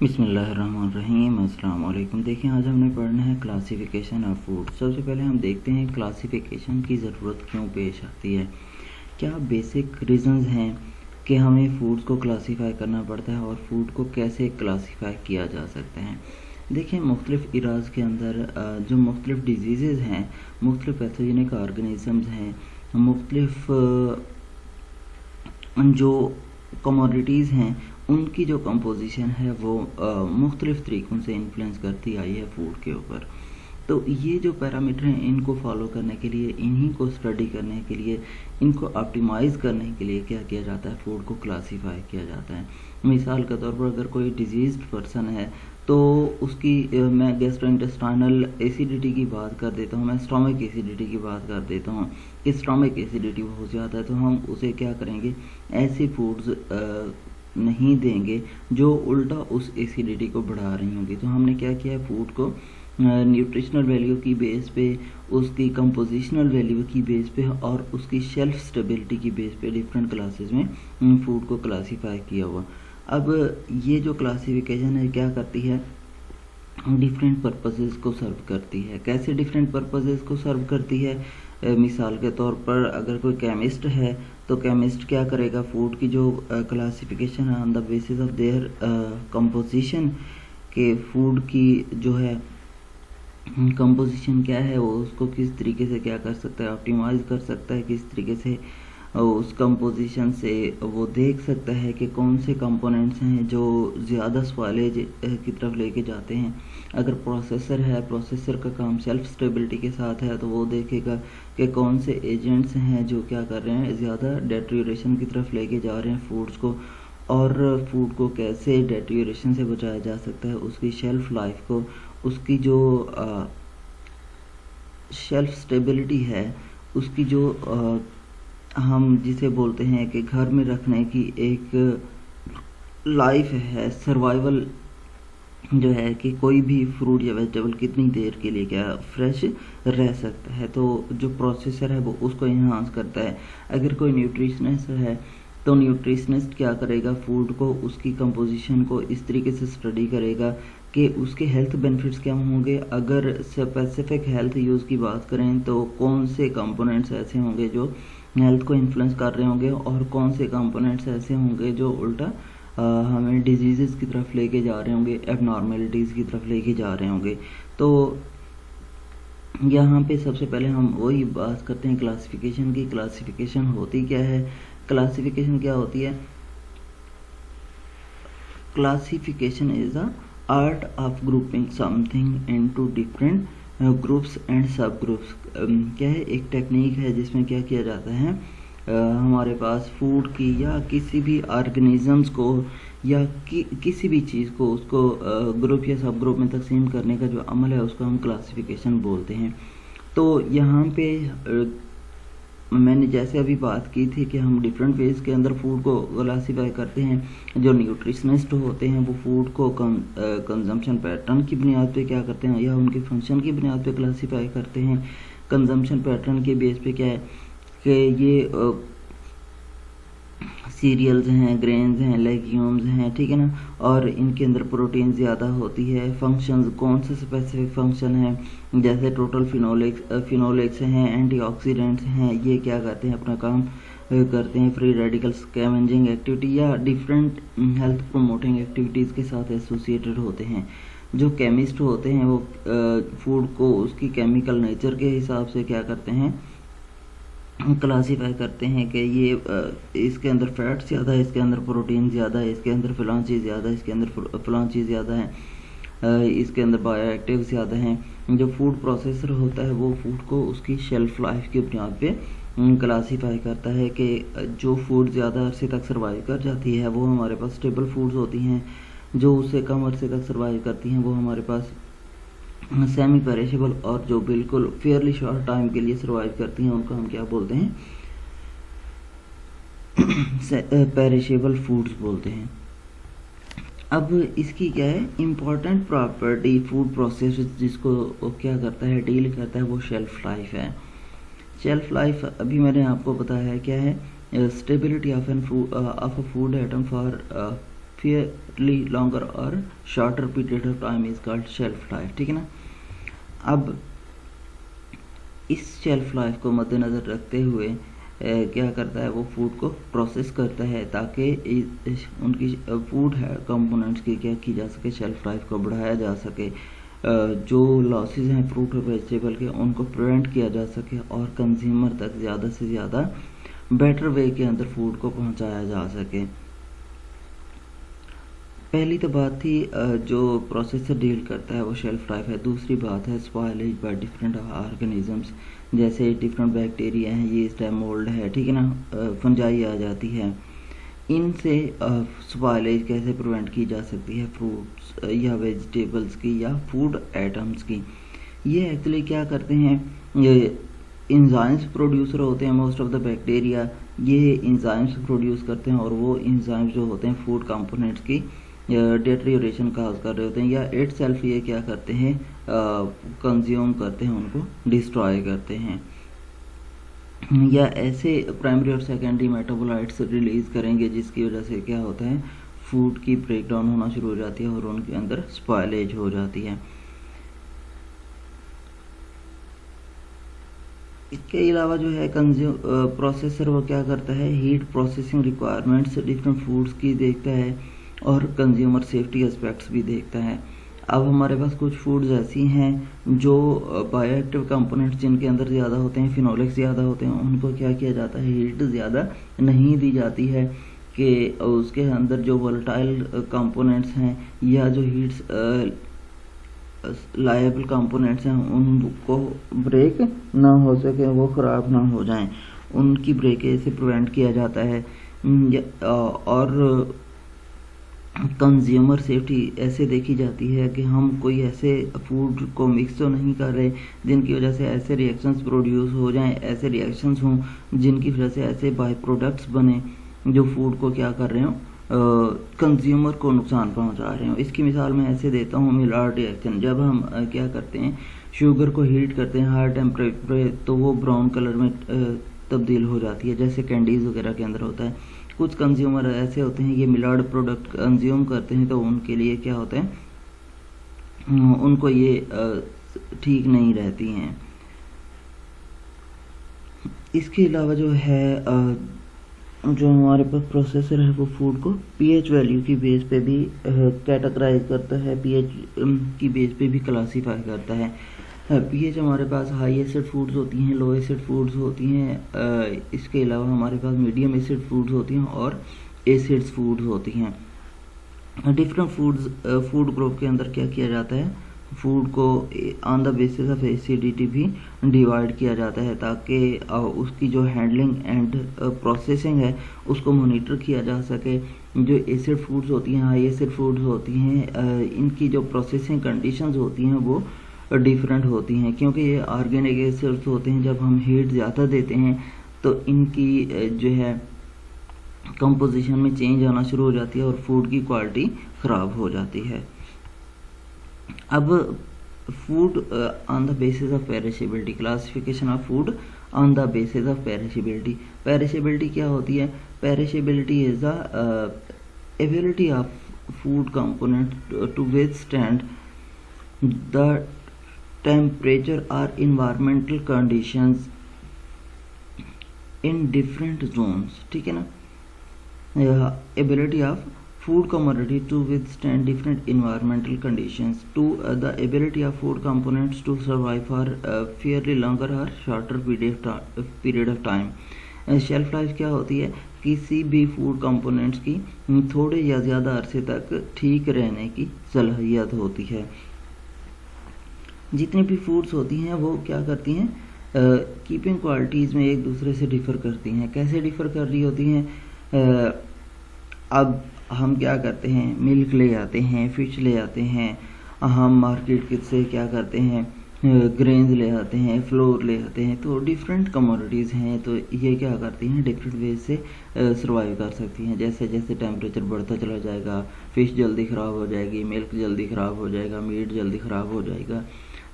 बिस्मिल्लाहिर्रहमानिर्रहीम। अस्सलाम वालेकुम। देखिए, आज हमने पढ़ना है क्लासिफिकेशन ऑफ फूड। सबसे पहले हम देखते हैं क्लासिफिकेशन की ज़रूरत क्यों पेश आती है। क्या बेसिक रीज़न्स हैं कि हमें फूड्स को क्लासीफाई करना पड़ता है और फूड को कैसे क्लासीफाई किया जा सकता है। देखिए, मुख्तलिफ़ इराज़ के अंदर जो मुख्तलिफ़ डिजीज़ हैं, मुख्तलिफ़ पैथोजेनिक ऑर्गेनिज़म्स हैं, मुख्तलिफ़ जो कमोडिटीज़ हैं, उनकी जो कंपोजिशन है वो मुख्तलिफ़ तरीक़ों से इन्फ्लुएंस करती आई है फूड के ऊपर। तो ये जो पैरामीटर हैं, इनको फॉलो करने के लिए, इन्हीं को स्टडी करने के लिए, इनको ऑप्टिमाइज़ करने के लिए क्या किया जाता है, फूड को क्लासीफाई किया जाता है। मिसाल के तौर पर अगर कोई डिजीज़्ड पर्सन है तो उसकी मैं गैस्ट्रोइंटेस्टाइनल एसिडिटी की बात कर देता हूँ, मैं स्टमक एसिडिटी की बात कर देता हूँ कि स्टमक एसिडिटी बहुत ज़्यादा है, तो हम उसे क्या करेंगे, ऐसे फूड्स नहीं देंगे जो उल्टा उस एसिडिटी को बढ़ा रही होंगी। तो हमने क्या किया है, फूड को न्यूट्रिशनल वैल्यू की बेस पे, उसकी कंपोजिशनल वैल्यू की बेस पे और उसकी शेल्फ स्टेबिलिटी की बेस पे डिफरेंट क्लासेस में फूड को क्लासीफाई किया हुआ। अब ये जो क्लासिफिकेशन है क्या करती है, डिफरेंट पर्पसेस को सर्व करती है। कैसे डिफरेंट पर्पसेस को सर्व करती है? मिसाल के तौर पर अगर कोई केमिस्ट है तो केमिस्ट क्या करेगा, फूड की जो क्लासिफिकेशन है on the basis of their composition, के फूड की जो है कंपोजिशन क्या है, वो उसको किस तरीके से क्या कर सकता है, ऑप्टिमाइज कर सकता है, किस तरीके से उस कंपोजिशन से वो देख सकता है कि कौन से कंपोनेंट्स हैं जो ज़्यादा स्पॉयलेज की तरफ लेके जाते हैं। अगर प्रोसेसर है, प्रोसेसर का काम सेल्फ स्टेबिलिटी के साथ है, तो वो देखेगा कि कौन से एजेंट्स हैं जो क्या कर रहे हैं, ज़्यादा डेट्रियोरेशन की तरफ लेके जा रहे हैं फूड्स को, और फूड को कैसे डेट्रियोरेशन से बचाया जा सकता है, उसकी शेल्फ लाइफ को, उसकी जो शेल्फ स्टेबिलिटी है, उसकी जो हम जिसे बोलते हैं कि घर में रखने की एक लाइफ है, सर्वाइवल जो है कि कोई भी फ्रूट या वेजिटेबल कितनी देर के लिए क्या फ्रेश रह सकता है, तो जो प्रोसेसर है वो उसको इन्हांस करता है। अगर कोई न्यूट्रिशनिस्ट है तो न्यूट्रिशनिस्ट क्या करेगा, फूड को, उसकी कंपोजिशन को इस तरीके से स्टडी करेगा कि उसके हेल्थ बेनिफिट्स क्या होंगे। अगर स्पेसिफिक हेल्थ यूज़ की बात करें तो कौन से कंपोनेंट्स ऐसे होंगे जो हेल्थ को इन्फ्लुएंस कर रहे होंगे और कौन से कंपोनेंट्स ऐसे होंगे जो उल्टा हमें डिजीज़ की तरफ लेके जा रहे होंगे, एबनॉर्मेलिटीज़ की तरफ लेके जा रहे होंगे। तो यहाँ पे सबसे पहले हम वही बात करते हैं क्लासिफिकेशन की। क्लासिफिकेशन होती क्या है? क्लासिफिकेशन क्या होती है? Classification is the art of grouping something into different groups and सब ग्रुप्स। क्या है, एक टेक्निक है जिसमें क्या किया जाता है, हमारे पास फूड की या किसी भी ऑर्गेनिजम्स को या किसी भी चीज़ को, उसको ग्रुप या सब ग्रुप में तकसीम करने का जो अमल है उसको हम क्लासिफिकेशन बोलते हैं। तो यहाँ पे मैंने जैसे अभी बात की थी कि हम डिफरेंट वेज के अंदर फूड को क्लासीफाई करते हैं। जो न्यूट्रिशनिस्ट होते हैं वो फूड को कंजम्पशन पैटर्न की बुनियाद पे क्या करते हैं या उनके फंक्शन की बुनियाद पे क्लासीफाई करते हैं। कंजम्पशन पैटर्न के बेस पे क्या है कि ये सीरियल्स हैं, ग्रेन्स हैं, लेग्यूम्स हैं, ठीक है ना, और इनके अंदर प्रोटीन ज़्यादा होती है। फंक्शंस, कौन से स्पेसिफिक फंक्शन हैं, जैसे टोटल फिनोलिक्स हैं, एंटीऑक्सीडेंट्स हैं, ये क्या करते हैं, अपना काम करते हैं। फ्री रेडिकल स्कैवेंजिंग एक्टिविटी या डिफरेंट हेल्थ प्रोमोटिंग एक्टिविटीज़ के साथ एसोसिएटेड होते हैं। जो केमिस्ट होते हैं वो फूड को उसकी केमिकल नेचर के हिसाब से क्या करते हैं, क्लासीफाई करते हैं कि ये इसके अंदर फैट ज़्यादा है, इसके अंदर प्रोटीन ज़्यादा है, इसके अंदर फलां चीज़ ज़्यादा है, इसके अंदर फलां चीज़ ज़्यादा है, इसके अंदर बायोएक्टिव ज़्यादा हैं। जो फूड प्रोसेसर होता है वो फूड को उसकी शेल्फ लाइफ की बुनियाद पे क्लासीफाई करता है कि जो फूड ज़्यादा अरसे तक सर्वाइव कर जाती है वो हमारे पास स्टेबल फूड्स होती हैं, जो उससे कम अरसे तक सर्वाइव करती हैं वो हमारे पास सेमी पेरिशेबल, और जो बिल्कुल फेयरली शॉर्ट टाइम के लिए सर्वाइव करती हैं उनको हम क्या बोलते हैं, पेरिशेबल फूड्स बोलते हैं। अब इसकी क्या है इम्पॉर्टेंट प्रॉपर्टी फूड प्रोसेस जिसको क्या करता है, डील करता है, वो शेल्फ लाइफ है। शेल्फ लाइफ अभी मैंने आपको बताया है क्या है, stability of a food item for fairly longer और shorter period of time is called shelf life, ठीक है ना। अब इस शेल्फ लाइफ को मद्देनज़र रखते हुए क्या करता है, वो फूड को प्रोसेस करता है ताकि उनकी फूड है कंपोनेंट्स की क्या की जा सके, शेल्फ लाइफ को बढ़ाया जा सके, जो लॉसेस हैं फ्रूट और वेजिटेबल के उनको प्रिवेंट किया जा सके और कंज्यूमर तक ज़्यादा से ज़्यादा बेटर वे के अंदर फूड को पहुंचाया जा सके। पहली तो बात थी जो प्रोसेस से डील करता है वो शेल्फ लाइफ है। दूसरी बात है स्पॉयलेज बाय डिफरेंट ऑर्गेनिजम्स, जैसे डिफरेंट बैक्टीरिया हैं, यीस्ट है, मोल्ड है, ठीक है ना, फंजाई आ जाती है। इनसे स्पॉयलेज कैसे प्रिवेंट की जा सकती है फ्रूट्स या वेजिटेबल्स की या फूड आइटम्स की। ये एक्चुअली क्या करते हैं, ये इंजाइम्स प्रोड्यूसर होते हैं। मोस्ट ऑफ द बैक्टीरिया ये इंजाइम्स प्रोड्यूस करते हैं और वो इंजाइम्स जो होते हैं फूड कंपोनेंट्स की डेटरियोरेशन काज कर रहे होते हैं या इट सेल्फ ये क्या करते हैं, कंज्यूम करते हैं, उनको डिस्ट्रॉय करते हैं, या ऐसे प्राइमरी और सेकेंडरी मेटाबोलाइट्स रिलीज करेंगे जिसकी वजह से क्या होता है, फूड की ब्रेकडाउन होना शुरू हो जाती है और उनके अंदर स्पॉयलेज हो जाती है। इसके अलावा जो है प्रोसेसर वो क्या करता है, heat processing requirements different foods की देखता है और कंज्यूमर सेफ्टी एस्पेक्ट्स भी देखता है। अब हमारे पास कुछ फूड्स ऐसी हैं जो बायोएक्टिव कंपोनेंट्स जिनके अंदर ज़्यादा होते हैं, फिनोलिक्स ज़्यादा होते हैं, उनको क्या किया जाता है, हीट ज़्यादा नहीं दी जाती है कि उसके अंदर जो वोलेटाइल कंपोनेंट्स हैं या जो हीट्स लायबल कंपोनेंट्स हैं उनको ब्रेक ना हो सके, वो ख़राब ना हो जाएं, उनकी ब्रेकेज से प्रिवेंट किया जाता है। और कंज्यूमर सेफ्टी ऐसे देखी जाती है कि हम कोई ऐसे फूड को मिक्स तो नहीं कर रहे जिनकी वजह से ऐसे रिएक्शंस प्रोड्यूस हो जाएं, ऐसे रिएक्शंस हों जिनकी वजह से ऐसे बाय प्रोडक्ट्स बने जो फूड को क्या कर रहे हो, कंज्यूमर को नुकसान पहुंचा रहे हो। इसकी मिसाल मैं ऐसे देता हूँ, मिलार्ड रिएक्शन। जब हम क्या करते हैं, शुगर को हीट करते हैं हाई टेम्परेचर पे तो वो ब्राउन कलर में तब्दील हो जाती है, जैसे कैंडीज़ वगैरह के अंदर होता है। कुछ कंज्यूमर ऐसे होते हैं ये मिलार्ड प्रोडक्ट कंज्यूम करते हैं तो उनके लिए क्या होता है, उनको ये ठीक नहीं रहती हैं। इसके अलावा जो है जो हमारे पास प्रोसेसर है वो फूड को पीएच वैल्यू की बेस पे भी कैटेगराइज करता है, पीएच की बेस पे भी क्लासीफाई करता है। पीएच हमारे पास हाई एसिड फूड्स होती हैं, लो एसिड फूड्स होती हैं, इसके अलावा हमारे पास मीडियम एसिड फूड्स होती हैं और एसिड्स फूड्स होती हैं। डिफरेंट फूड ग्रुप के अंदर क्या किया जाता है, फूड को on the basis of acidity भी डिवाइड किया जाता है ताकि उसकी जो हैंडलिंग एंड प्रोसेसिंग है उसको मॉनिटर किया जा सके। जो एसिड फूड्स होती हैं, हाई एसिड फूड्स होती हैं, इनकी जो प्रोसेसिंग कंडीशंस होती हैं वो डिफरेंट होती हैं क्योंकि ये ऑर्गेनिक एसिड्स होते हैं। जब हम हीट ज़्यादा देते हैं तो इनकी जो है कंपोजिशन में चेंज आना शुरू हो जाती है और फूड की क्वालिटी ख़राब हो जाती है। अब food on the basis of perishability, classification of food on the basis of perishability. Perishability क्या होती है, perishability is the ability of food component to withstand the temperature और environmental conditions in different zones, ठीक है ना। Ability of food commodity to withstand different environmental conditions, to the ability of food components to survive for fairly longer or shorter period of time. Shelf life क्या होती है, किसी भी food components की थोड़े या ज़्यादा अरसे तक ठीक रहने की सलाहियत होती है। जितनी भी फूड्स होती हैं वो क्या करती हैं, कीपिंग क्वालिटीज़ में एक दूसरे से डिफ़र करती हैं। कैसे डिफ़र कर रही होती हैं, अब हम क्या करते हैं, मिल्क ले आते हैं, फ़िश ले आते हैं, हम मार्केट से क्या करते हैं, ग्रेन्स ले आते हैं, फ्लोर ले आते हैं, तो डिफरेंट कमोडिटीज़ हैं तो ये क्या करती हैं, डिफरेंट वे से सर्वाइव कर सकती हैं। जैसे जैसे टेम्परेचर बढ़ता चला जाएगा, फ़िश जल्दी ख़राब हो जाएगी, मिल्क जल्दी ख़राब हो जाएगा, मीट जल्दी ख़राब हो जाएगा।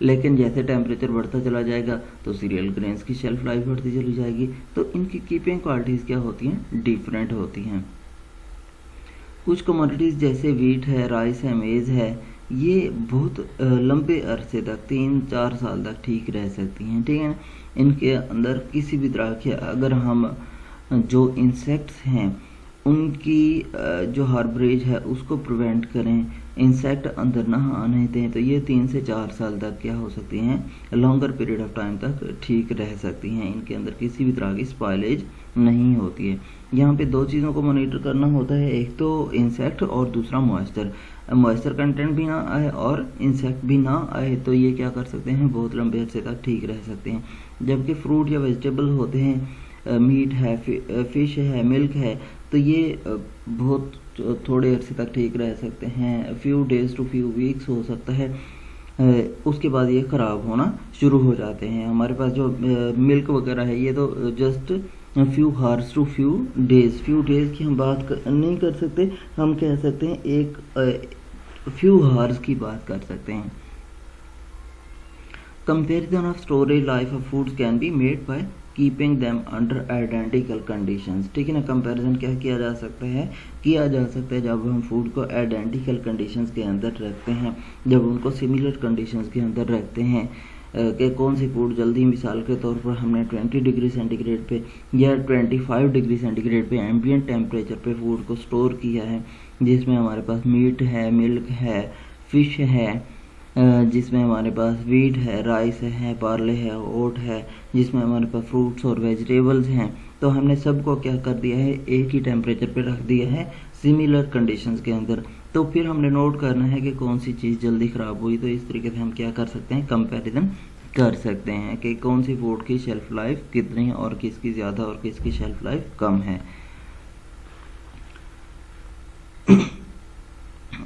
लेकिन जैसे टेम्परेचर बढ़ता चला जाएगा तो सीरियल ग्रेन्स की शेल्फ लाइफ बढ़ती चली जाएगी। तो इनकी कीपिंग क्वालिटीज़ क्या होती हैं, डिफरेंट होती हैं। कुछ कमोडिटीज़ जैसे वीट है, राइस है, मेज़ है, ये बहुत लंबे अरसे तक 3-4 साल तक ठीक रह सकती हैं, ठीक है ना। इनके अंदर किसी भी तरह के अगर हम जो इंसेक्ट्स हैं उनकी जो हार्बरेज है उसको प्रिवेंट करें, इंसेक्ट अंदर ना आने दें, तो ये 3 से 4 साल तक क्या हो सकती हैं, लॉन्गर पीरियड ऑफ टाइम तक ठीक रह सकती हैं। इनके अंदर किसी भी तरह की स्पॉइलेज नहीं होती है। यहाँ पे 2 चीज़ों को मॉनिटर करना होता है, एक तो इंसेक्ट और दूसरा मॉइस्चर कंटेंट भी ना आए और इंसेक्ट भी ना आए, तो ये क्या कर सकते हैं, बहुत लंबे अर्से तक ठीक रह सकते हैं। जबकि फ्रूट या वेजिटेबल होते हैं, मीट है, फिश है, मिल्क है, तो ये बहुत थोड़े अरसे तक ठीक रह सकते हैं, few days to few weeks हो सकता है, उसके बाद ये ख़राब होना शुरू हो जाते हैं। हमारे पास जो मिल्क वगैरह है ये तो just few hours to few days की हम बात नहीं कर सकते, हम कह सकते हैं एक फ्यू हार्स की बात कर सकते हैं। Comparison of storage life of foods can be made by keeping them under identical conditions, ठीक है ना। कंपैरिजन क्या किया जा सकता है जब हम फूड को आइडेंटिकल कंडीशंस के अंदर रखते हैं, जब उनको सिमिलर कंडीशंस के अंदर रखते हैं कि कौन सी फूड जल्दी, मिसाल के तौर पर हमने 20 डिग्री सेंटीग्रेड पे या 25 डिग्री सेंटीग्रेड पे एम्बिएंट टेम्परेचर पे फूड को स्टोर किया है, जिसमें हमारे पास मीट है, मिल्क है, फिश है, जिसमें हमारे पास वीट है, राइस है, बार्ले है, ओट है, जिसमें हमारे पास फ्रूट्स और वेजिटेबल्स हैं, तो हमने सबको क्या कर दिया है, एक ही टेम्परेचर पे रख दिया है सिमिलर कंडीशंस के अंदर। तो फिर हमने नोट करना है कि कौन सी चीज़ जल्दी ख़राब हुई, तो इस तरीके से हम क्या कर सकते हैं, कंपैरिजन कर सकते हैं कि कौन सी फूड की शेल्फ लाइफ कितनी है और किसकी ज़्यादा और किसकी शेल्फ लाइफ कम है।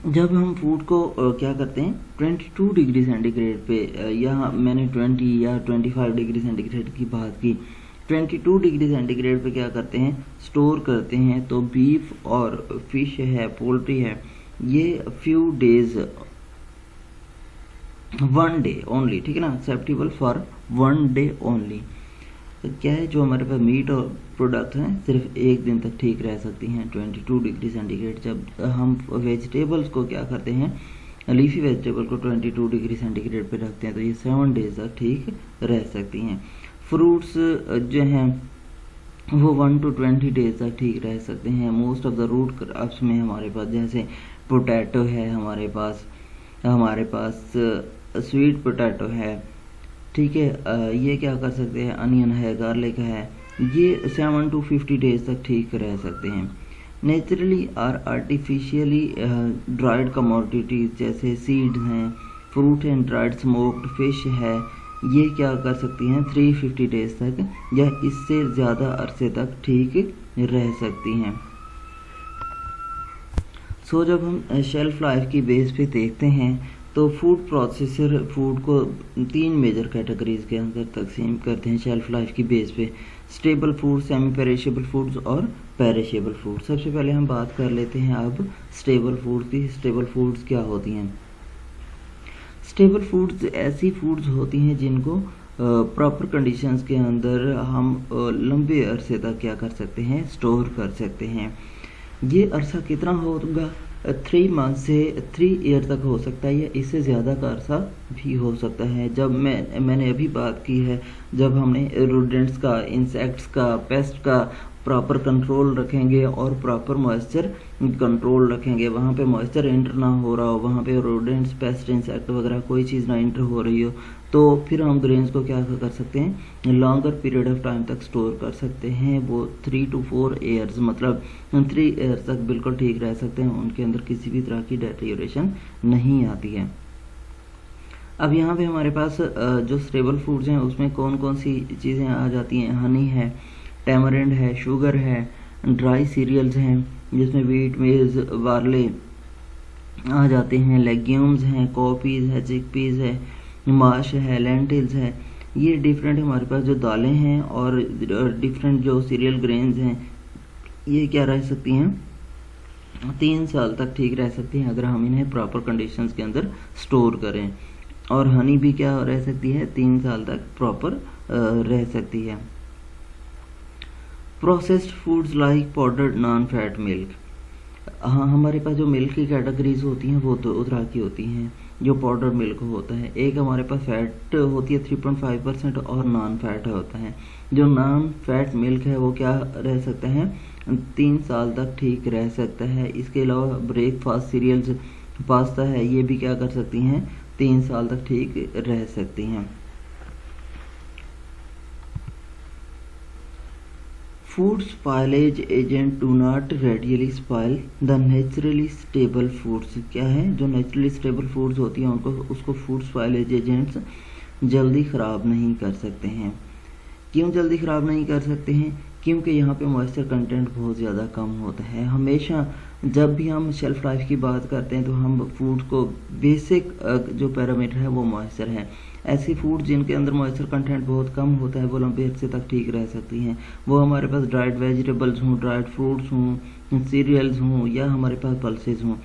जब हम फूड को क्या करते हैं 22 डिग्री सेंटीग्रेड पे, या मैंने 20 या 25 डिग्री सेंटीग्रेड की बात की, 22 डिग्री सेंटीग्रेड पे क्या करते हैं, स्टोर करते हैं, तो बीफ और फिश है, पोल्ट्री है, ये फ्यू डेज, 1 डे ओनली, ठीक है ना, एक्सेप्टेबल फॉर 1 डे ओनली। तो क्या है, जो हमारे पास मीट और प्रोडक्ट हैं सिर्फ 1 दिन तक ठीक रह सकती हैं 22 डिग्री सेंटीग्रेड। जब हम वेजिटेबल्स को क्या करते हैं, लीफी वेजिटेबल को 22 डिग्री सेंटीग्रेड पे रखते हैं, तो ये 7 डेज तक ठीक रह सकती हैं। फ्रूट्स जो हैं वो 1 to 20 डेज तक ठीक रह सकते हैं। Most of the root crops में हमारे पास जैसे पोटैटो है, हमारे पास स्वीट पोटैटो है, ठीक है, ये क्या कर सकते हैं, अनियन है, गार्लिक है, ये 7 to 50 डेज तक ठीक रह सकते हैं। नेचुरली और आर्टिफिशियली ड्राइड कमोडिटीज जैसे सीड्स हैं, fruit and dried smoked fish है, ये क्या कर सकती हैं, 350 डेज तक या इससे ज़्यादा अरसे तक ठीक रह सकती हैं। सो जब हम शेल्फ लाइफ की बेस पे देखते हैं तो फूड प्रोसेसर फूड को 3 मेजर कैटेगरीज के अंदर तकसीम करते हैं शेल्फ लाइफ की बेस पे, stable food, semi perishable foods और पेरिशेबल फूड। सबसे पहले हम बात कर लेते हैं अब स्टेबल फूड की। स्टेबल फूड्स क्या होती हैं? स्टेबल फूड्स ऐसी फूड्स होती हैं जिनको प्रॉपर कंडीशंस के अंदर हम लंबे अरसे तक क्या कर सकते हैं, स्टोर कर सकते हैं। ये अरसा कितना होगा? 3 मंथ से 3 ईयर तक हो सकता है या इससे ज़्यादा का अरसा भी हो सकता है। जब मैंने अभी बात की है, जब हमने रोडेंट्स का, इंसेक्ट्स का, पेस्ट का प्रॉपर कंट्रोल रखेंगे और प्रॉपर मॉइस्चर कंट्रोल रखेंगे, वहाँ पे मॉइस्चर एंटर ना हो रहा हो, वहाँ पे रोडेंट्स, पेस्ट, इंसेक्ट वगैरह कोई चीज़ ना एंटर हो रही हो, तो फिर हम ग्रेन्स को क्या कर सकते हैं, लॉन्गर पीरियड ऑफ टाइम तक स्टोर कर सकते हैं। वो 3 to 4 ईयर्स, मतलब 3 ईयर्स तक बिल्कुल ठीक रह सकते हैं, उनके अंदर किसी भी तरह की डेटेरियोरेशन नहीं आती है। अब यहाँ पे हमारे पास जो स्टेबल फूड्स हैं उसमें कौन कौन सी चीज़ें आ जाती हैं? हनी है, टैमरिंड है, शुगर है, ड्राई सीरियल्स हैं जिसमें वीट, मेज, बार्ले आ जाते हैं, लेग्यूम्स हैं, कॉपीज़ है, चिकपीज़ है, माश है, लेंटिल्स है। ये डिफरेंट हमारे पास जो दालें हैं और डिफरेंट जो सीरियल ग्रेन्स हैं, ये क्या रह सकती हैं, 3 साल तक ठीक रह सकती हैं अगर हम इन्हें प्रॉपर कंडीशंस के अंदर स्टोर करें। और हनी भी क्या रह सकती है, 3 साल तक प्रॉपर रह सकती है। Processed foods like powdered non fat milk, हाँ, हमारे पास जो मिल्क की कैटेगरीज होती हैं वो दो तरह की होती हैं। जो पाउडर मिल्क होता है, एक हमारे पास फैट होती है 3.5% और नॉन फैट होता है। जो नॉन फैट मिल्क है वो क्या रह सकता है, 3 साल तक ठीक रह सकता है। इसके अलावा ब्रेकफास्ट सीरियल्स, पास्ता है, ये भी क्या कर सकती हैं, 3 साल तक ठीक रह सकती हैं। Food spoilage agent do not radially spoil the naturally stable foods. क्या है, जो नेचुरली स्टेबल फूड्स होती हैं उनको उसको फूड स्पॉयलेज एजेंट्स जल्दी ख़राब नहीं कर सकते हैं। क्यों जल्दी ख़राब नहीं कर सकते हैं, क्योंकि यहाँ पे मॉइस्चर कंटेंट बहुत ज़्यादा कम होता है। हमेशा जब भी हम शेल्फ लाइफ की बात करते हैं तो हम फूड को बेसिक जो पैरामीटर है वो मॉइस्चर है। ऐसी फूड जिनके अंदर मॉइस्चर कंटेंट बहुत कम होता है वो लंबे अरसे तक ठीक रह सकती हैं। वो हमारे पास ड्राइड वेजिटेबल्स हों, ड्राइड फ्रूट्स हों, सीरियल्स हों, या हमारे पास पल्सेस हों।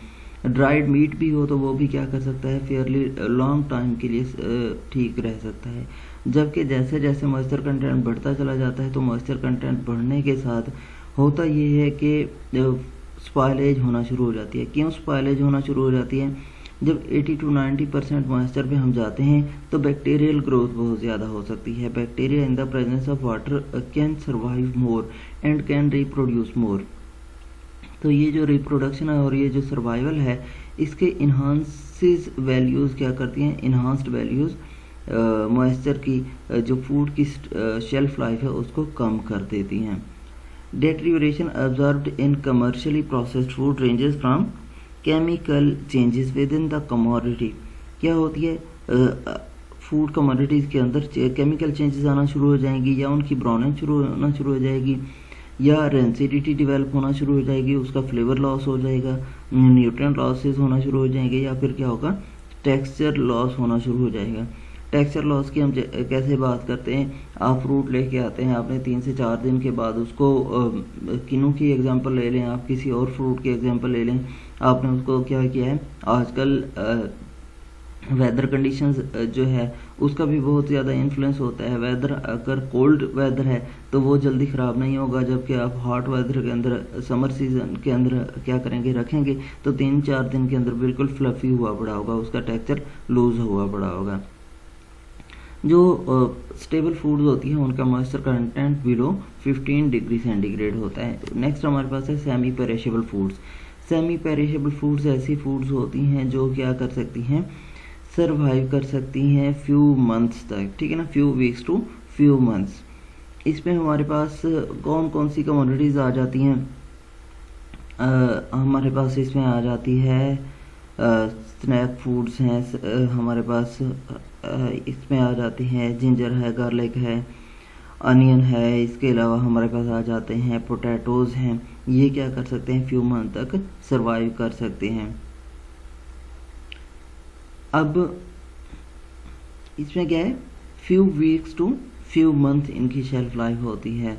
ड्राइड मीट भी हो तो वो भी क्या कर सकता है, फेयरली लॉन्ग टाइम के लिए ठीक रह सकता है। जबकि जैसे जैसे मॉइस्चर कंटेंट बढ़ता चला जाता है तो मॉइस्चर कंटेंट बढ़ने के साथ होता ये है कि स्पॉयलेज होना शुरू हो जाती है। क्यों स्पॉयलेज होना शुरू हो जाती है, जब 80 to 90% मॉइस्चर पे हम जाते हैं तो बैक्टीरियल ग्रोथ बहुत ज़्यादा हो सकती है। Bacteria in the presence of water can survive more and can reproduce more. तो ये जो रिप्रोडक्शन है और ये जो सर्वाइवल है, इसके इन्हांसिस वैल्यूज़ क्या करती हैं, इन्हांस्ड वैल्यूज़ मॉइस्चर की जो फूड की शेल्फ लाइफ है उसको कम कर देती हैं। Deterioration observed in commercially processed food ranges from chemical changes within the commodity. क्या होती है, फूड कमोडिटीज़ के अंदर केमिकल चेंजेस आना शुरू हो जाएंगी, या उनकी ब्राउनिंग होना शुरू हो जाएगी, या रेंसिडिटी डेवलप होना शुरू हो जाएगी, उसका फ्लेवर लॉस हो जाएगा, न्यूट्रिएंट लॉसेस होना शुरू हो जाएंगे, या फिर क्या होगा, टेक्सचर लॉस होना शुरू हो जाएगा। टेक्सचर लॉस की हम कैसे बात करते हैं, आप फ्रूट लेके आते हैं, आपने 3 से 4 दिन के बाद उसको किन्नू की एग्जांपल ले लें, आप किसी और फ्रूट की एग्जांपल ले लें, आपने उसको क्या किया है, आजकल वेदर कंडीशंस जो है उसका भी बहुत ज़्यादा इन्फ्लुएंस होता है। वेदर अगर कोल्ड वेदर है तो वो जल्दी ख़राब नहीं होगा, जबकि आप हॉट वेदर के अंदर समर सीजन के अंदर क्या करेंगे, रखेंगे तो 3-4 दिन के अंदर बिल्कुल फ्लफी हुआ पड़ा होगा, उसका टेक्सचर लूज हुआ पड़ा होगा। जो स्टेबल फूड्स होती हैं उनका moisture content below 15 degree centigrade होता है। नेक्स्ट हमारे पास है semi perishable foods. Semi perishable foods ऐसी फूड्स होती हैं जो क्या कर सकती हैं, सरवाइव कर सकती हैं फ्यू मंथ्स तक, ठीक है ना, few weeks to few months. इसमें हमारे पास कौन कौन सी कमोडिटीज़ आ जाती हैं, हमारे पास इसमें आ जाती है स्नैक फूड्स हैं, हमारे पास इसमें आ जाती हैं जिंजर है, गार्लिक है, अनियन है, इसके अलावा हमारे पास आ जाते हैं पोटैटोज़ हैं। ये क्या कर सकते हैं, फ्यू मंथ तक सरवाइव कर सकते हैं। अब इसमें क्या है, few weeks to few month इनकी शेल्फ लाइफ होती है।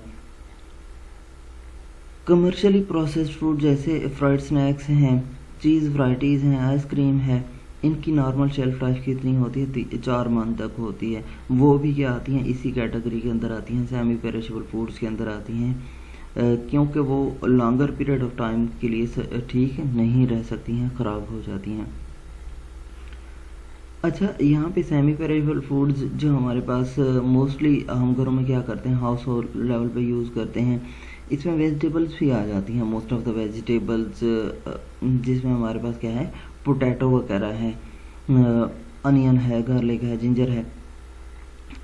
कमर्शियली प्रोसेस्ड फूड जैसे फ्राइड स्नैक्स हैं, चीज़ वराइटीज़ हैं, आइसक्रीम है, इनकी नॉर्मल शेल्फ लाइफ कितनी होती है, 4 मंथ तक होती है। वो भी क्या आती हैं, इसी कैटेगरी के अंदर आती हैं, सेमी पेरिशेबल फूड्स के अंदर आती हैं, क्योंकि वो लॉन्गर पीरियड ऑफ टाइम के लिए ठीक नहीं रह सकती हैं, ख़राब हो जाती हैं। अच्छा, यहाँ पे सेमी पेरिशेबल फूड्स जो हमारे पास मोस्टली हम घरों में क्या करते हैं, हाउस होल्ड लेवल पे यूज़ करते हैं, इसमें वेजिटेबल्स भी आ जाती हैं। मोस्ट ऑफ द वेजिटेबल्स जिसमें हमारे पास क्या है, पोटैटो वगैरह है, अनियन है, गार्लिक है, जिंजर है।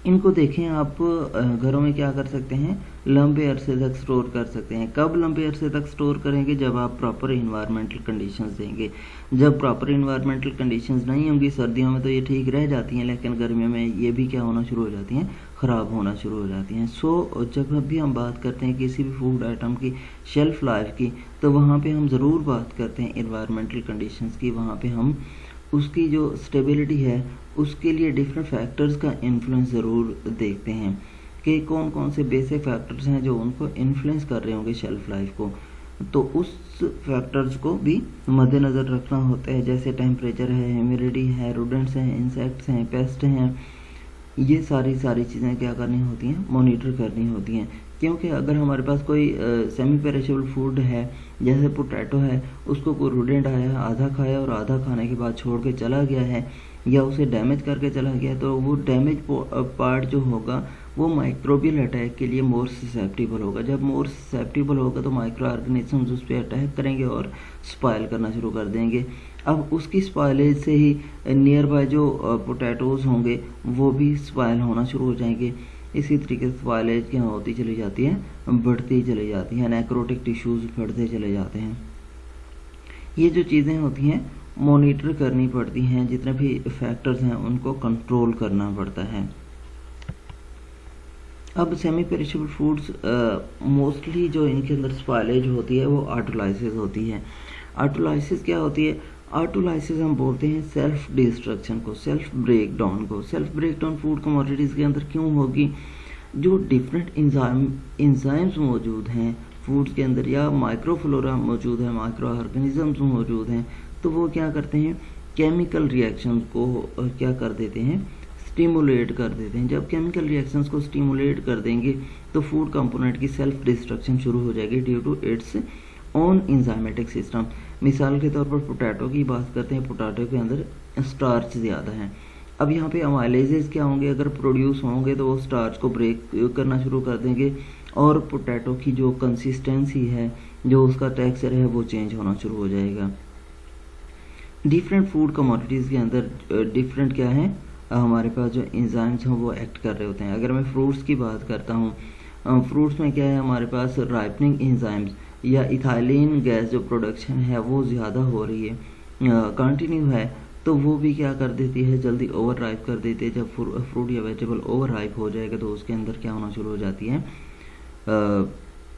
इनको देखें आप, घरों में क्या कर सकते हैं, लंबे अरसे तक स्टोर कर सकते हैं। कब लंबे अरसे तक स्टोर करेंगे, जब आप प्रॉपर इन्वायरमेंटल कंडीशंस देंगे। जब प्रॉपर इन्वायरमेंटल कंडीशंस नहीं होंगी, सर्दियों में तो ये ठीक रह जाती हैं, लेकिन गर्मियों में ये भी क्या होना शुरू हो जाती हैं, ख़राब होना शुरू हो जाती हैं। सो जब भी हम बात करते हैं किसी भी फूड आइटम की शेल्फ लाइफ की, तो वहाँ पे हम ज़रूर बात करते हैं इन्वायरमेंटल कंडीशंस की। वहाँ पे हम उसकी जो स्टेबिलिटी है उसके लिए डिफरेंट फैक्टर्स का इन्फ्लुएंस ज़रूर देखते हैं कि कौन कौन से बेसिक फैक्टर्स हैं जो उनको इन्फ्लुएंस कर रहे होंगे शेल्फ लाइफ को। तो उस फैक्टर्स को भी मद्देनज़र रखना होता है, जैसे टेम्परेचर है, ह्यूमिडिटी है, रोडेंट्स हैं, इंसेक्ट्स हैं, पेस्ट हैं, ये सारी चीज़ें क्या करनी होती हैं, मॉनिटर करनी होती हैं। क्योंकि अगर हमारे पास कोई सेमी पेरिशेबल फूड है, जैसे पोटैटो है, उसको कोई रूडेंट आया, आधा खाया और आधा खाने के बाद छोड़ के चला गया है, या उसे डैमेज करके चला गया, तो वो डैमेज पार्ट जो होगा वो माइक्रोबियल अटैक के लिए मोर ससेप्टिबल होगा। जब मोर ससेप्टिबल होगा तो माइक्रो ऑर्गेनिजम्स उस पर अटैक करेंगे और स्पॉइल करना शुरू कर देंगे। अब उसकी स्पॉइलेज से ही नियर बाय जो पोटैटोज़ होंगे वो भी स्पॉइल होना शुरू हो जाएंगे। इसी तरीके से स्पॉइलेज क्या होती चली जाती है, बढ़ती चली जाती है, नेक्रोटिक टिश्यूज़ बढ़ते चले जाते हैं। ये जो चीज़ें होती हैं मॉनिटर करनी पड़ती हैं, जितने भी फैक्टर्स हैं उनको कंट्रोल करना पड़ता है। अब सेमी पेरिशेबल फूड्स मोस्टली जो इनके अंदर स्पॉइलेज होती है वो ऑटोलाइसिस होती है। ऑटोलाइसिस क्या होती है? ऑटोलाइसिस हम बोलते हैं सेल्फ डिस्ट्रक्शन को, सेल्फ ब्रेकडाउन को। सेल्फ ब्रेकडाउन फूड कमोडिटीज़ के अंदर क्यों होगी? जो डिफरेंट इंजाइम्स मौजूद हैं फूड्स के अंदर, या माइक्रोफ्लोरा मौजूद है, माइक्रो ऑर्गेनिजम्स मौजूद हैं, तो वो क्या करते हैं, केमिकल रिएक्शंस को क्या कर देते हैं, स्टिमुलेट कर देते हैं। जब केमिकल रिएक्शंस को स्टिमुलेट कर देंगे तो फूड कंपोनेंट की सेल्फ डिस्ट्रक्शन शुरू हो जाएगी due to its own enzymatic system. मिसाल के तौर पर पोटैटो की बात करते हैं, पोटैटो के अंदर स्टार्च ज़्यादा है। अब यहाँ पे अमाइलेजेस क्या होंगे, अगर प्रोड्यूस होंगे तो वो स्टार्च को ब्रेक करना शुरू कर देंगे और पोटैटो की जो कंसिस्टेंसी है, जो उसका टेक्सचर है, वो चेंज होना शुरू हो जाएगा। डिफरेंट फूड कमोडिटीज़ के अंदर डिफरेंट क्या है, हमारे पास जो एंजाइम्स हैं वो एक्ट कर रहे होते हैं। अगर मैं फ्रूट्स की बात करता हूँ, फ्रूट्स में क्या है, हमारे पास राइपनिंग एंजाइम्स या इथाइलिन गैस जो प्रोडक्शन है वो ज़्यादा हो रही है, कंटिन्यू है, तो वो भी क्या कर देती है, जल्दी ओवर राइप कर देती है। जब फ्रूट या वेजिटेबल ओवर राइप हो जाएगा तो उसके अंदर क्या होना शुरू हो जाती है,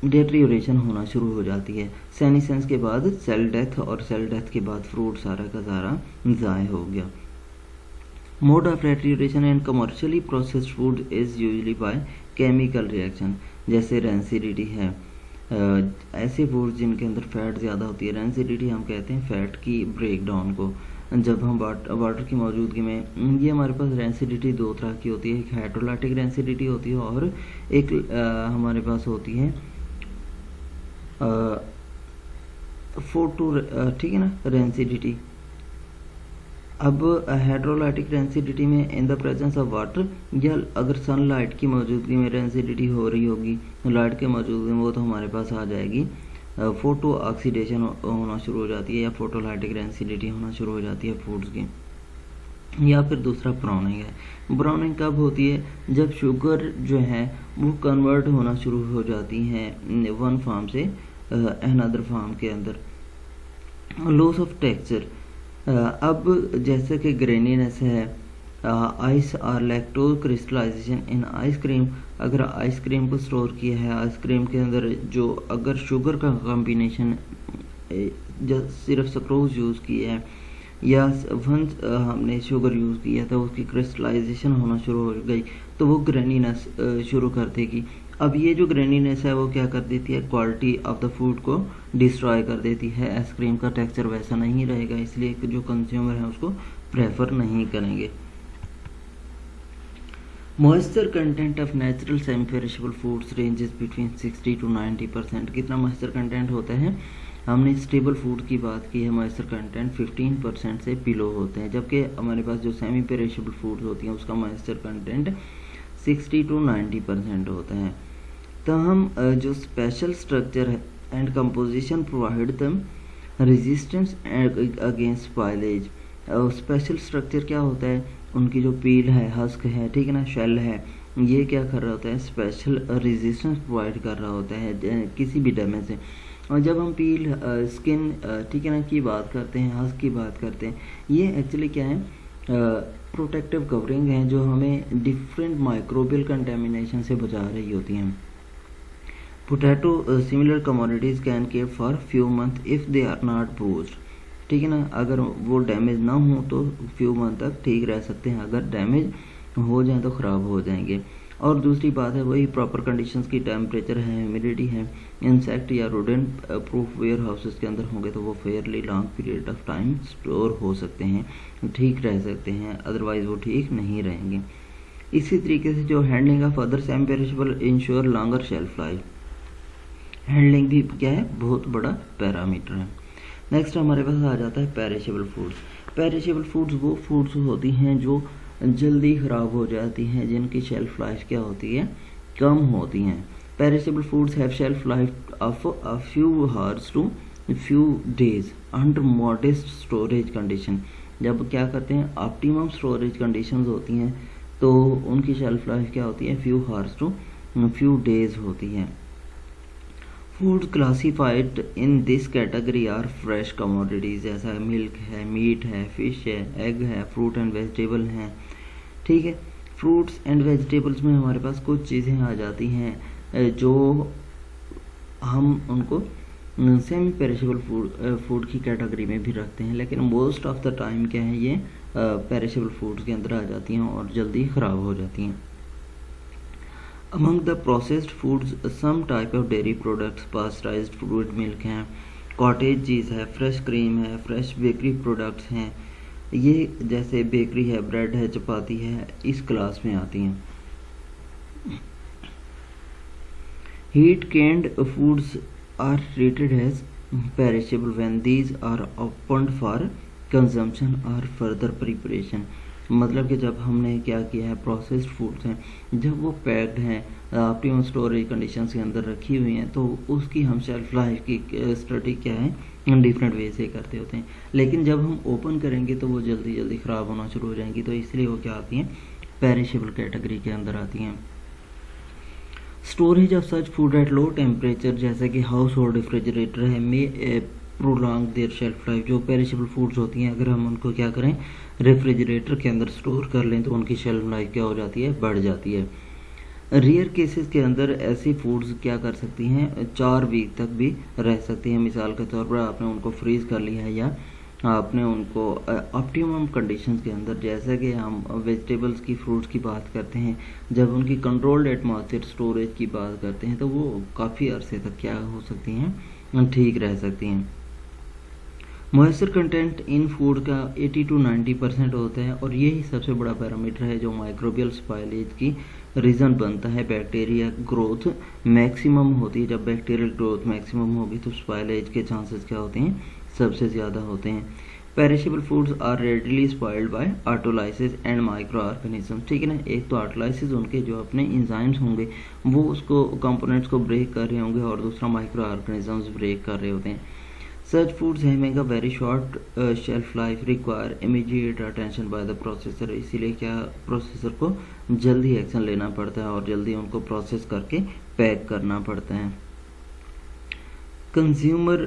डेट्रियोरेशन होना शुरू हो जाती है। सेनेसेंस के बाद सेल डेथ, और सेल डेथ के बाद फ्रूट सारा का सारा ज़ाय हो गया। Mode of deterioration in commercially processed food is usually by chemical reaction, जैसे रेंसिडिटी है। ऐसे फूड जिनके अंदर फैट ज़्यादा होती है, रेंसिडिटी हम कहते हैं फैट की ब्रेकडाउन को। जब हम वाटर की मौजूदगी में, ये हमारे पास रेंसिडिटी दो तरह की होती है, एक हाइड्रोलैटिक रेंसिडिटी होती है और एक हमारे पास होती है फोटो, ठीक है ना, रेंसिडिटी। अब हाइड्रोलैटिक रेंसिडिटी में इन द प्रेजेंस ऑफ वाटर, या अगर सनलाइट की मौजूदगी में रेंसिडिटी हो रही होगी, लाइट के मौजूदगी में, वो तो हमारे पास आ जाएगी फोटो ऑक्सीडेशन होना शुरू हो जाती है, या फोटोलाइटिक रेंसिडिटी होना शुरू हो जाती है फूड्स की। या फिर दूसरा ब्राउनिंग है। ब्राउनिंग कब होती है? जब शुगर जो है वो कन्वर्ट होना शुरू हो जाती है वन फार्म से अनदर फार्म के अंदर। लॉस ऑफ टेक्सचर, अब जैसे कि ग्रेनीनेस है, आइस और लैक्टोज क्रिस्टलाइजेशन इन आइसक्रीम। अगर आइसक्रीम को स्टोर किया है, आइसक्रीम के अंदर जो अगर शुगर का कॉम्बिनेशन, सिर्फ सक्रोज यूज़ किया है या वंस हमने शुगर यूज़ किया था, उसकी क्रिस्टलाइजेशन होना शुरू हो गई तो वो ग्रेनीनेस शुरू कर देगी। अब ये जो ग्रेनीनेस है वो क्या कर देती है, क्वालिटी ऑफ द फूड को डिस्ट्रॉय कर देती है। आइसक्रीम का टेक्सचर वैसा नहीं रहेगा, इसलिए जो कंज्यूमर है उसको प्रेफर नहीं करेंगे। Moisture content of natural semi perishable foods ranges between 60 to 90%। कितना मॉइस्चर कंटेंट होता है? हमने स्टेबल फूड की बात की है, मॉइस्चर कंटेंट 15% से बिलो होते हैं, जबकि हमारे पास जो सेमी पेरिशेबल फूड्स होती हैं उसका मॉइस्चर कंटेंट 60 to 90% होता है। तो हम जो स्पेशल स्ट्रक्चर है एंड कंपोजिशन प्रोवाइड दम resistance against spoilage. Special structure क्या होता है? उनकी जो पील है, हस्क है, ठीक है ना, शेल है, ये क्या कर रहा होता है, स्पेशल रेजिस्टेंस प्रोवाइड कर रहा होता है किसी भी डैमेज से। और जब हम पील, स्किन, ठीक है ना, की बात करते हैं, हस्क की बात करते हैं, ये एक्चुअली क्या है, प्रोटेक्टिव कवरिंग है जो हमें डिफरेंट माइक्रोबियल कंटेमिनेशन से बचा रही होती हैं। Potato similar commodities can care for few month if they are not bruised, ठीक है ना, अगर वो डैमेज ना हो तो फ्यू मंथ तक ठीक रह सकते हैं, अगर डैमेज हो जाए तो ख़राब हो जाएंगे। और दूसरी बात है वही प्रॉपर कंडीशंस की, टेम्परेचर है, ह्यूमिडिटी है। इंसेक्ट या रोडेंट प्रूफ वेयर हाउसेस के अंदर होंगे तो वो Fairlie long period of time store हो सकते हैं, ठीक रह सकते हैं, अदरवाइज़ वो ठीक नहीं रहेंगे। इसी तरीके से जो handling of other semi perishable ensure longer shelf life, handling भी क्या है, बहुत बड़ा पैरामीटर है। नेक्स्ट हमारे पास आ जाता है पेरिशेबल फूड्स। पेरिशेबल फूड्स वो फूड्स होती हैं जो जल्दी ख़राब हो जाती हैं, जिनकी शेल्फ लाइफ क्या होती है, कम होती हैं। Perishable foods have shelf life of a few hours to few days under modest storage condition. जब क्या करते हैं, ऑप्टिमम स्टोरेज कंडीशंस होती हैं तो उनकी शेल्फ लाइफ क्या होती है, few hours to few days होती है। Food classified in this category are fresh commodities, जैसा मिल्क है, मीट है, फिश है, एग है, फ्रूट एंड वेजिटेबल हैं। ठीक है, फ्रूट्स एंड वेजिटेबल्स में हमारे पास कुछ चीज़ें आ जाती हैं जो हम उनको सेमी पेरिशेबल फूड की कैटेगरी में भी रखते हैं, लेकिन मोस्ट ऑफ द टाइम क्या है, ये पेरिशेबल फूड्स के अंदर आ जाती हैं और जल्दी ख़राब हो जाती हैं। Among the processed foods, some type of dairy products, pasteurized fluid milk हैं, कॉटेज चीज़ है, फ्रेश क्रीम है, फ्रेश बेकरी प्रोडक्ट्स हैं, ये जैसे बेकरी है, ब्रेड है, चपाती है, इस क्लास में आती हैं। Heat canned foods are treated as perishable when these are opened for consumption or further preparation। मतलब कि जब हमने क्या किया है, प्रोसेस्ड फूड्स हैं, जब वो पैक्ड हैं, ऑप्टिमम स्टोरेज कंडीशंस के अंदर रखी हुई हैं, तो उसकी हम शेल्फ लाइफ की स्टडी क्या है, हम डिफरेंट वे से करते होते हैं। लेकिन जब हम ओपन करेंगे तो वो जल्दी जल्दी ख़राब होना शुरू हो जाएंगी, तो इसलिए वो क्या आती हैं, पेरिशेबल कैटेगरी के अंदर आती हैं। Storage of such food at low temperature, जैसे कि हाउस होल्ड रेफ्रिजरेटर है, में प्रोलॉन्ग देयर शेल्फ लाइफ। जो पेरिशेबल फूड्स होती हैं, अगर हम उनको क्या करें, रेफ्रिजरेटर के अंदर स्टोर कर लें तो उनकी शेल्फ लाइफ क्या हो जाती है, बढ़ जाती है। रेयर केसेस के अंदर ऐसी फूड्स क्या कर सकती हैं, 4 वीक तक भी रह सकती हैं। मिसाल के तौर पर आपने उनको फ्रीज़ कर लिया है या आपने उनको ऑप्टिमम कंडीशंस के अंदर, जैसे कि हम वेजिटेबल्स की, फ्रूट्स की बात करते हैं, जब उनकी कंट्रोल्ड एटमॉस्फेयर स्टोरेज की बात करते हैं तो वो काफ़ी अरसे तक क्या हो सकती हैं, ठीक रह सकती हैं। मॉइस्चर कंटेंट इन फूड का 80 to 90% होता है, और यही सबसे बड़ा पैरामीटर है जो माइक्रोबियल स्पाइलेज की रीज़न बनता है। बैक्टीरिया ग्रोथ मैक्सिमम होती है, जब बैक्टीरियल ग्रोथ मैक्सिमम होगी तो स्पाइलेज के चांसेस क्या होते हैं, सबसे ज़्यादा होते हैं। Perishable foods are readily spoiled by autolysis and micro organism. ठीक है ना, एक तो ऑटोलाइसिस, उनके जो अपने इंजाइम्स होंगे वो उसको कंपोनेंट्स को ब्रेक कर रहे होंगे, और दूसरा माइक्रो ऑर्गेनिजम्स ब्रेक कर रहे होते हैं। Such foods having a very short shelf life require immediate attention by the processor। इसीलिए क्या प्रोसेसर को जल्दी एक्शन लेना पड़ता है और जल्दी उनको प्रोसेस करके पैक करना पड़ता है। कंज्यूमर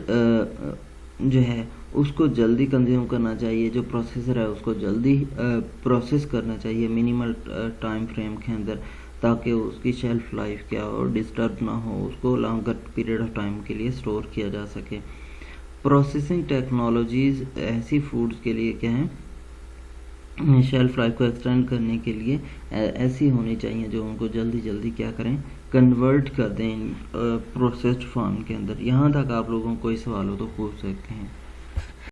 जो है उसको जल्दी कंज्यूम करना चाहिए, जो प्रोसेसर है उसको जल्दी प्रोसेस करना चाहिए मिनिमल टाइम फ्रेम के अंदर, ताकि उसकी शेल्फ लाइफ क्या हो, डिस्टर्ब ना हो, उसको लॉन्गर पीरियड ऑफ टाइम के लिए स्टोर किया जा सके। प्रोसेसिंग टेक्नोलॉजीज़ ऐसी फूड्स के लिए क्या है, शेल्फ लाइफ को एक्सटेंड करने के लिए ऐसी होनी चाहिए जो उनको जल्दी जल्दी क्या करें, कन्वर्ट कर दें प्रोसेस्ड फॉर्म के अंदर। यहाँ तक आप लोगों को कोई सवाल हो तो पूछ सकते हैं।